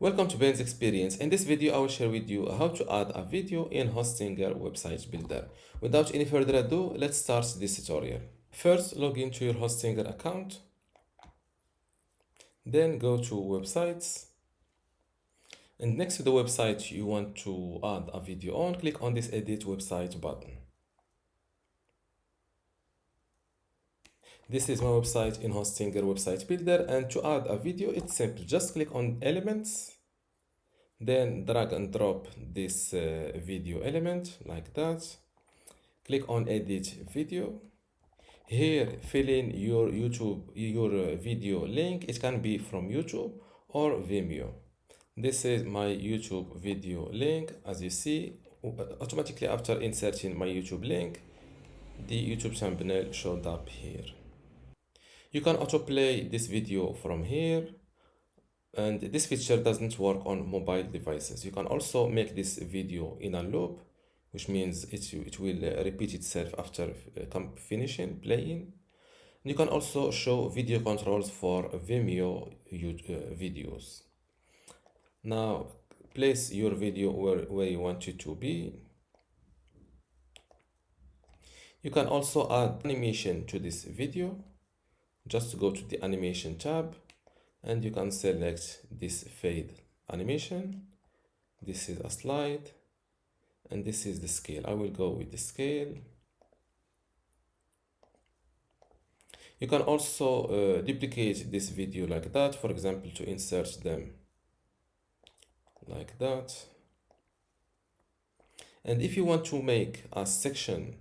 Welcome to Ben's Experience. In this video, I will share with you how to add a video in Hostinger website builder. Without any further ado, let's start this tutorial. First, log into your Hostinger account. Then go to websites. And next to the website you want to add a video on, click on this edit website button. This is my website in Hostinger website builder, and to add a video, it's simple. Just click on elements, then drag and drop this video element like that. Click on edit video. Here, fill in your video link. It can be from YouTube or Vimeo. This is my YouTube video link. As you see, automatically after inserting my YouTube link, the YouTube thumbnail showed up here. You can autoplay this video from here, and this feature doesn't work on mobile devices. You can also make this video in a loop, which means it will repeat itself after finishing playing. You can also show video controls for Vimeo videos. Now place your video where you want it to be. You can also add animation to this video. Just go to the animation tab and you can select this fade animation. This is a slide and this is the scale. I will go with the scale. You can also duplicate this video like that, for example, to insert them like that. And if you want to make a section,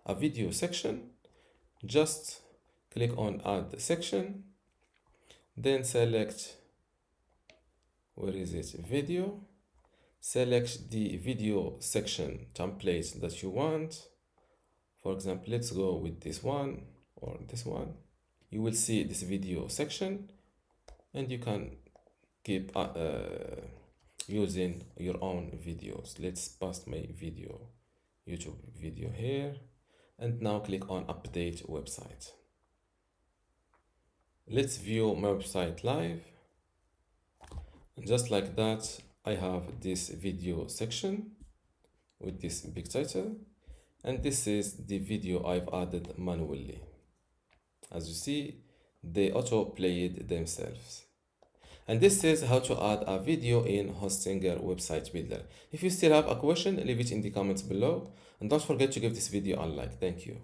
a video section, just click on add section, then select, where is it, video, select the video section template that you want. For example, let's go with this one or this one. You will see this video section and you can keep using your own videos. Let's paste my video, YouTube video here, and now click on update website. Let's view my website live. And just like that, I have this video section with this big title, and this is the video I've added manually. As you see, they auto-played themselves. And this is how to add a video in Hostinger website builder. If you still have a question, leave it in the comments below, and don't forget to give this video a like. Thank you.